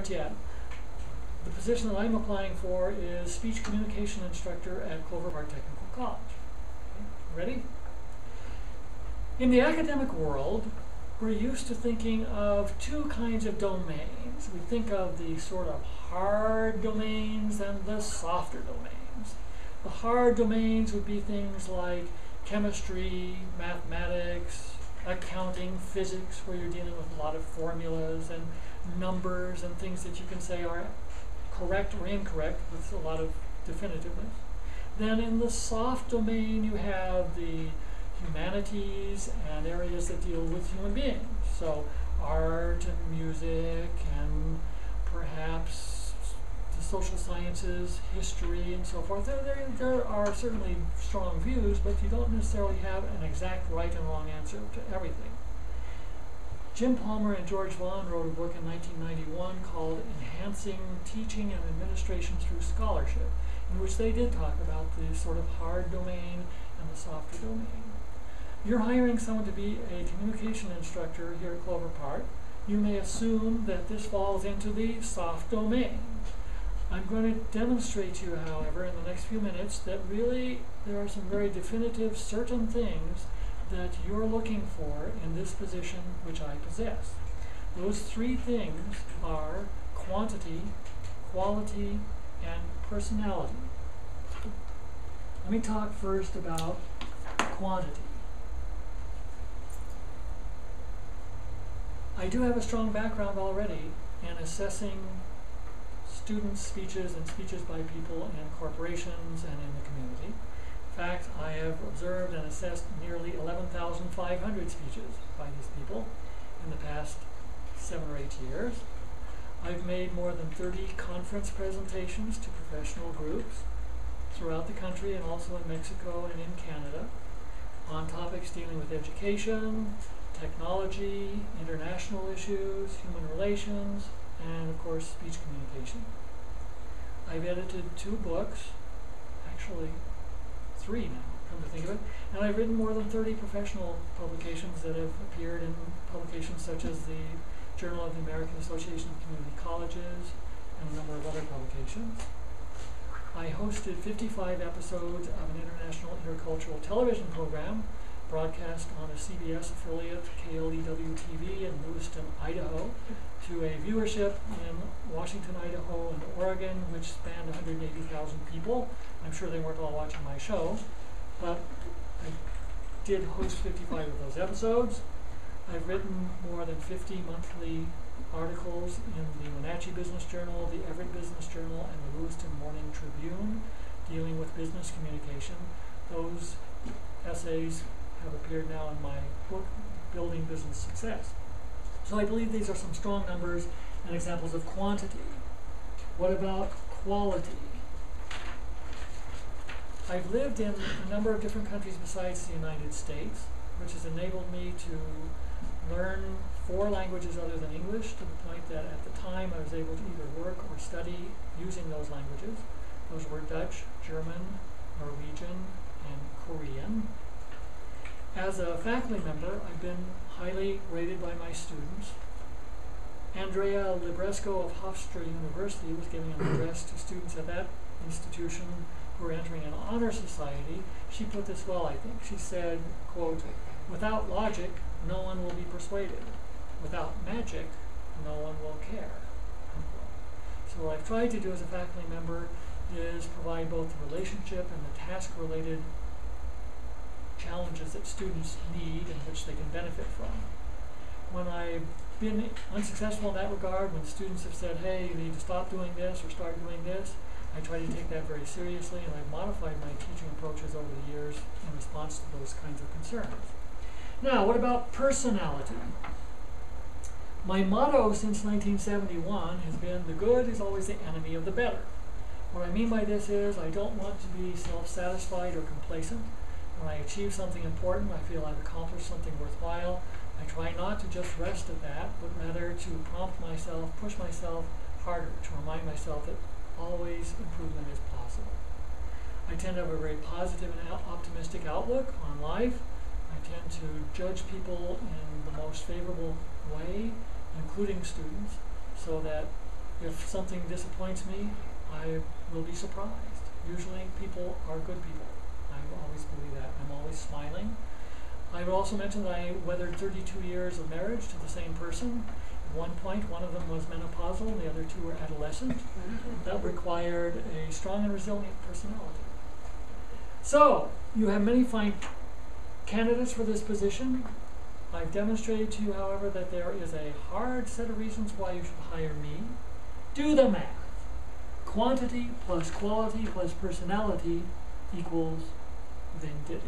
quite yet. The position that I'm applying for is speech communication instructor at Clover Bar Technical College. Okay, ready? In the academic world, we're used to thinking of two kinds of domains. We think of the sort of hard domains and the softer domains. The hard domains would be things like chemistry, mathematics, accounting, physics, where you're dealing with a lot of formulas and numbers and things that you can say are correct or incorrect with a lot of definitiveness. Then in the soft domain you have the humanities and areas that deal with human beings. So art and music and perhaps the social sciences, history and so forth. There are certainly strong views, but you don't necessarily have an exact right and wrong answer to everything. Jim Palmer and George Vaughan wrote a book in 1991 called Enhancing Teaching and Administration Through Scholarship, in which they did talk about the sort of hard domain and the softer domain. You're hiring someone to be a communication instructor here at Clover Park. You may assume that this falls into the soft domain. I'm going to demonstrate to you, however, in the next few minutes that really there are some very definitive, certain things that you're looking for in this position which I possess. Those three things are quantity, quality, and personality. Let me talk first about quantity. I do have a strong background already in assessing students' speeches and speeches by people in corporations and in the community. In fact, I have observed and assessed nearly 11,500 speeches by these people in the past 7 or 8 years. I've made more than 30 conference presentations to professional groups throughout the country and also in Mexico and in Canada on topics dealing with education, technology, international issues, human relations, and of course speech communication. I've edited 2 books, actually 3 now, come to think of it, and I've written more than 30 professional publications that have appeared in publications such as the Journal of the American Association of Community Colleges and a number of other publications. I hosted 55 episodes of an international intercultural television program broadcast on a CBS affiliate, KLEW-TV in Lewiston, Idaho, to a viewership in Washington, Idaho, and Oregon, which spanned 180,000 people. I'm sure they weren't all watching my show, but I did host 55 of those episodes. I've written more than 50 monthly articles in the Wenatchee Business Journal, the Everett Business Journal, and the Lewiston Morning Tribune dealing with business communication. Those essays have appeared now in my book, Building Business Success. So I believe these are some strong numbers and examples of quantity. What about quality? I've lived in a number of different countries besides the United States, which has enabled me to learn 4 languages other than English, to the point that at the time I was able to either work or study using those languages. Those were Dutch, German, Norwegian, and Korean. As a faculty member, I've been highly rated by my students. Andrea Libresco of Hofstra University was giving an address to students at that institution who are entering an honor society. She put this well, I think. She said, quote, "Without logic, no one will be persuaded. Without magic, no one will care." Unquote. So what I've tried to do as a faculty member is provide both the relationship and the task-related challenges that students need and which they can benefit from. When I've been unsuccessful in that regard, when students have said, hey, you need to stop doing this or start doing this, I try to take that very seriously, and I've modified my teaching approaches over the years in response to those kinds of concerns. Now, what about personality? My motto since 1971 has been, the good is always the enemy of the better. What I mean by this is I don't want to be self-satisfied or complacent. When I achieve something important, I feel I've accomplished something worthwhile. I try not to just rest at that, but rather to prompt myself, push myself harder, to remind myself that always improvement is possible. I tend to have a very positive and optimistic outlook on life. I tend to judge people in the most favorable way, including students, so that If something disappoints me, I will be surprised. Usually people are good people. I always believe that. I'm always smiling. I would also mention that I weathered 32 years of marriage to the same person. At one point, one of them was menopausal, the other two were adolescent. That required a strong and resilient personality. So, you have many fine candidates for this position. I've demonstrated to you, however, that there is a hard set of reasons why you should hire me. Do the math. Quantity plus quality plus personality equals Venditti.